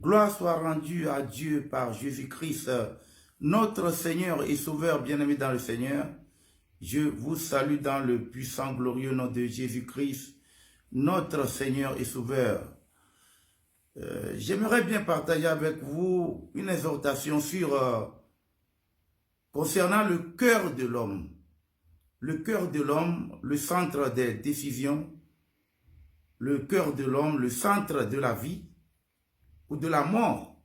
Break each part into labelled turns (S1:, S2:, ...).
S1: Gloire soit rendue à Dieu par Jésus-Christ, notre Seigneur et Sauveur bien-aimé dans le Seigneur. Je vous salue dans le puissant, glorieux nom de Jésus-Christ, notre Seigneur et Sauveur. J'aimerais bien partager avec vous une exhortation concernant le cœur de l'homme. Le cœur de l'homme, le centre des décisions, le cœur de l'homme, le centre de la vie ou de la mort.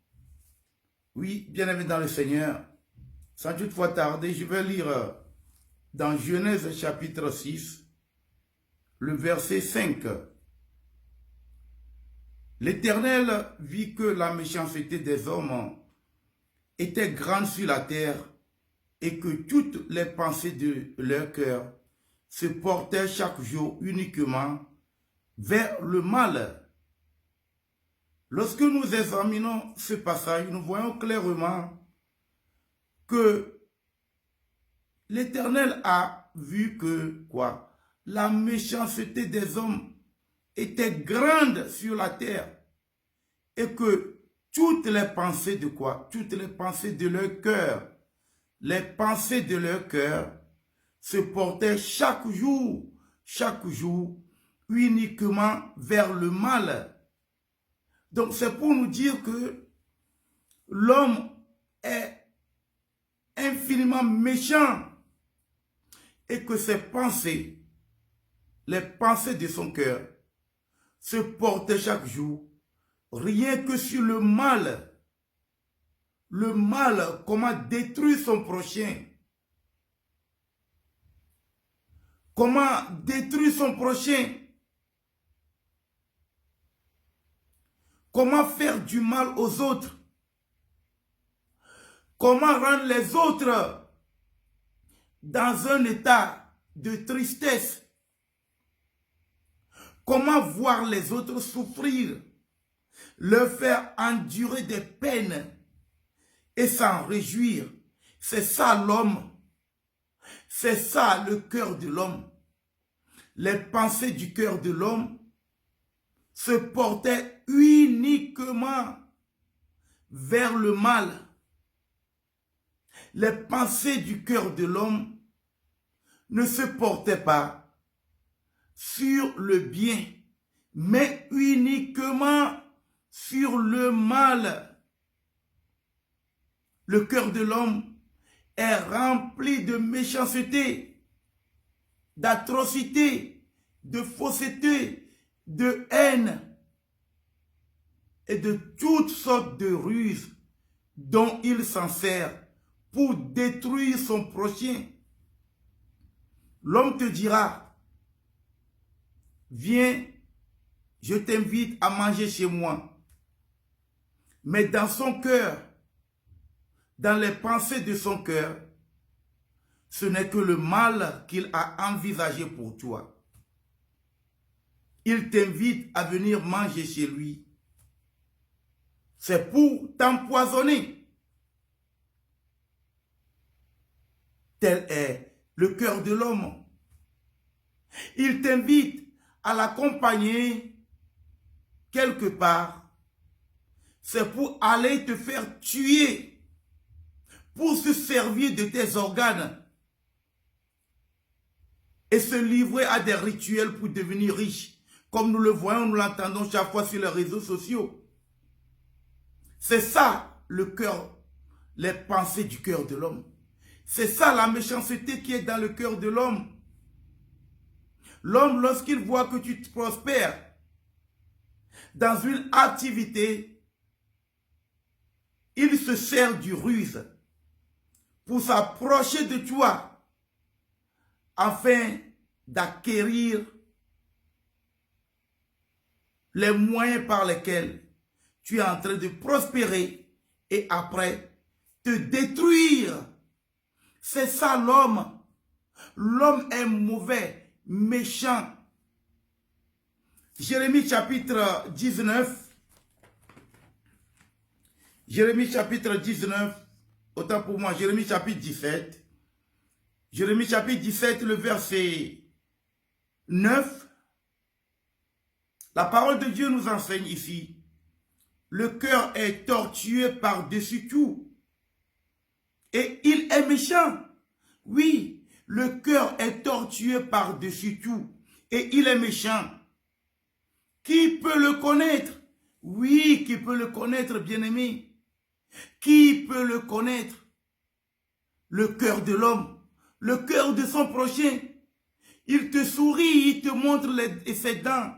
S1: Oui, bien-aimé dans le Seigneur, sans toutefois tarder, je vais lire dans Genèse chapitre 6, le verset 5. L'Éternel vit que la méchanceté des hommes était grande sur la terre et que toutes les pensées de leur cœur se portaient chaque jour uniquement vers le mal. Lorsque nous examinons ce passage, nous voyons clairement que l'Éternel a vu que la méchanceté des hommes était grande sur la terre et que toutes les pensées de toutes les pensées de leur cœur, les pensées de leur cœur se portaient chaque jour, uniquement vers le mal. Donc c'est pour nous dire que l'homme est infiniment méchant et que ses pensées, les pensées de son cœur, se portaient chaque jour rien que sur le mal. Le mal, comment détruire son prochain. Comment détruire son prochain. Comment faire du mal aux autres. Comment rendre les autres dans un état de tristesse. Comment voir les autres souffrir, leur faire endurer des peines et s'en réjouir. C'est ça l'homme. C'est ça le cœur de l'homme. Les pensées du cœur de l'homme se portaient uniquement vers le mal. Les pensées du cœur de l'homme ne se portaient pas sur le bien, mais uniquement sur le mal. Le cœur de l'homme est rempli de méchanceté, d'atrocité, de fausseté, de haine et de toutes sortes de ruses dont il s'en sert pour détruire son prochain. L'homme te dira, viens, je t'invite à manger chez moi. Mais dans son cœur, dans les pensées de son cœur, ce n'est que le mal qu'il a envisagé pour toi. Il t'invite à venir manger chez lui. C'est pour t'empoisonner. Tel est le cœur de l'homme. Il t'invite à l'accompagner quelque part. C'est pour aller te faire tuer, pour se servir de tes organes et se livrer à des rituels pour devenir riche, comme nous le voyons, nous l'entendons chaque fois sur les réseaux sociaux. C'est ça le cœur, les pensées du cœur de l'homme. C'est ça la méchanceté qui est dans le cœur de l'homme. L'homme, lorsqu'il voit que tu prospères dans une activité, il se sert du ruse pour s'approcher de toi afin d'acquérir les moyens par lesquels tu es en train de prospérer et après te détruire. C'est ça l'homme. L'homme est mauvais, méchant. Jérémie chapitre 19. Jérémie chapitre 19. Autant pour moi, Jérémie chapitre 17. Jérémie chapitre 17, le verset 9. La parole de Dieu nous enseigne ici le cœur est tortueux par-dessus tout. Et il est méchant. Oui, le cœur est tortueux par-dessus tout. Et il est méchant. Qui peut le connaître? Oui, qui peut le connaître, bien-aimé? Qui peut le connaître? Le cœur de l'homme, le cœur de son prochain. Il te sourit, il te montre ses dents.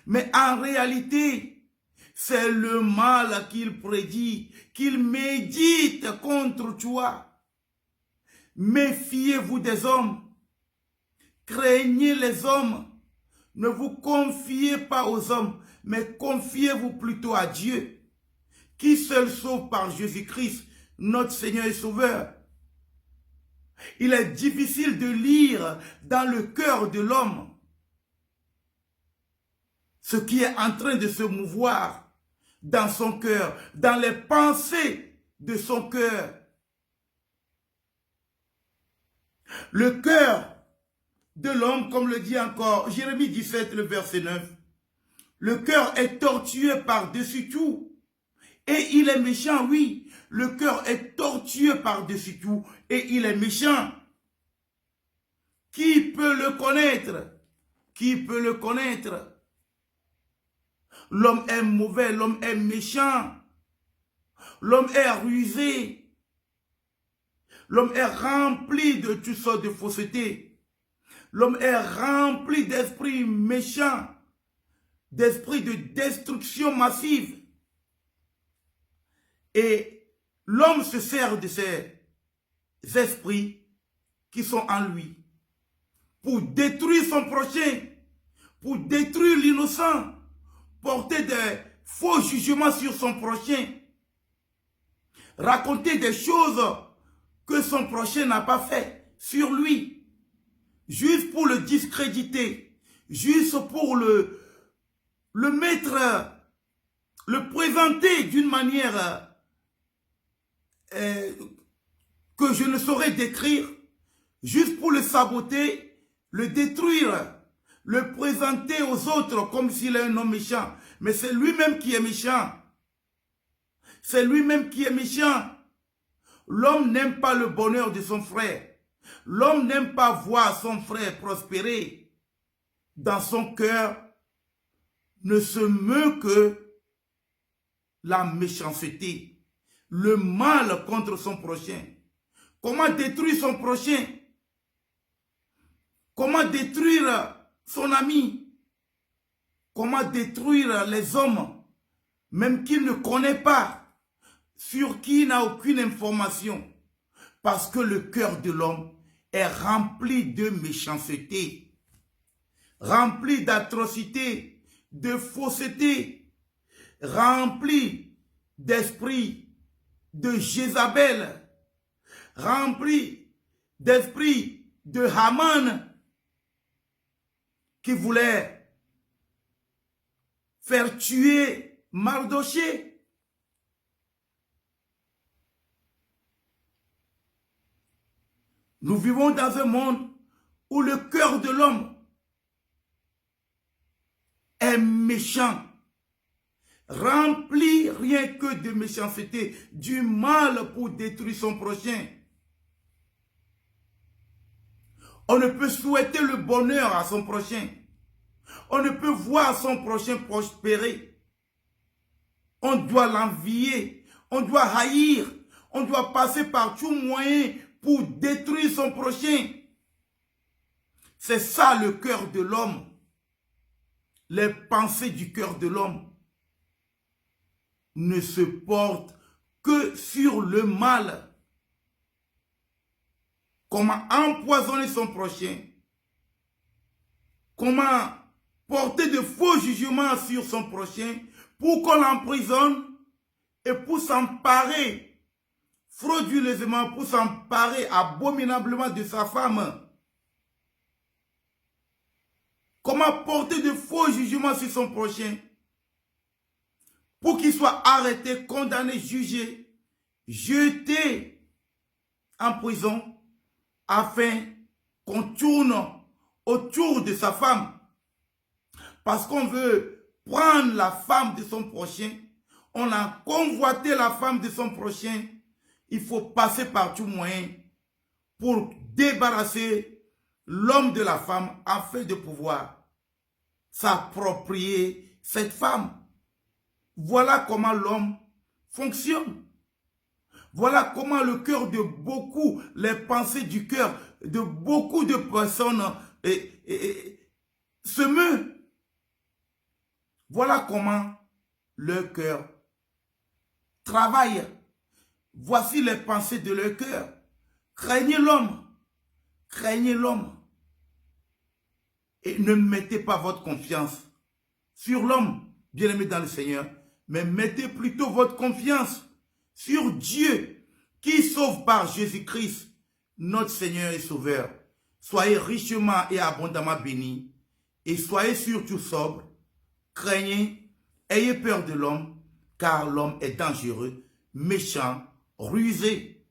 S1: Mais en réalité, c'est le mal qu'il prédit, qu'il médite contre toi. Méfiez-vous des hommes. Craignez les hommes. Ne vous confiez pas aux hommes, mais confiez-vous plutôt à Dieu, qui seul sauve par Jésus-Christ, notre Seigneur et Sauveur. Il est difficile de lire dans le cœur de l'homme ce qui est en train de se mouvoir dans son cœur, dans les pensées de son cœur. Le cœur de l'homme, comme le dit encore Jérémie 17, le verset 9, le cœur est tortueux par-dessus tout. Et il est méchant, oui. Le cœur est tortueux par-dessus tout. Et il est méchant. Qui peut le connaître? Qui peut le connaître? L'homme est mauvais, l'homme est méchant. L'homme est rusé. L'homme est rempli de toutes sortes de faussetés. L'homme est rempli d'esprits méchants, d'esprits de destruction massive. Et l'homme se sert de ces esprits qui sont en lui pour détruire son prochain, pour détruire l'innocent, porter des faux jugements sur son prochain, raconter des choses que son prochain n'a pas fait sur lui, juste pour le discréditer, juste pour le mettre, le présenter d'une manière que je ne saurais décrire, juste pour le saboter, le détruire, le présenter aux autres comme s'il est un homme méchant. Mais c'est lui-même qui est méchant. C'est lui-même qui est méchant. L'homme n'aime pas le bonheur de son frère. L'homme n'aime pas voir son frère prospérer. Dans son cœur ne se meut que la méchanceté, le mal contre son prochain. Comment détruire son prochain? Comment détruire son ami? Comment détruire les hommes, même qu'il ne connaît pas, sur qui il n'a aucune information? Parce que le cœur de l'homme est rempli de méchanceté, rempli d'atrocité, de fausseté, rempli d'esprit de Jézabel, rempli d'esprit de Haman, qui voulait faire tuer Mardoché. Nous vivons dans un monde où le cœur de l'homme est méchant, rempli rien que de méchanceté, du mal pour détruire son prochain. On ne peut souhaiter le bonheur à son prochain. On ne peut voir son prochain prospérer. On doit l'envier. On doit haïr. On doit passer par tout moyen pour détruire son prochain. C'est ça le cœur de l'homme. Les pensées du cœur de l'homme ne se portent que sur le mal. Comment empoisonner son prochain? Comment porter de faux jugements sur son prochain pour qu'on l'emprisonne et pour s'emparer frauduleusement, pour s'emparer abominablement de sa femme? Comment porter de faux jugements sur son prochain pour qu'il soit arrêté, condamné, jugé, jeté en prison, afin qu'on tourne autour de sa femme. Parce qu'on veut prendre la femme de son prochain, on a convoité la femme de son prochain, il faut passer par tout moyen pour débarrasser l'homme de la femme afin de pouvoir s'approprier cette femme. Voilà comment l'homme fonctionne. Voilà comment le cœur de beaucoup, les pensées du cœur de beaucoup de personnes se meut. Voilà comment leur cœur travaille. Voici les pensées de leur cœur. Craignez l'homme. Craignez l'homme. Et ne mettez pas votre confiance sur l'homme, bien-aimé dans le Seigneur, mais mettez plutôt votre confiance sur Dieu qui sauve par Jésus-Christ, notre Seigneur et Sauveur. Soyez richement et abondamment bénis et soyez surtout sobres. Craignez, ayez peur de l'homme, car l'homme est dangereux, méchant, rusé.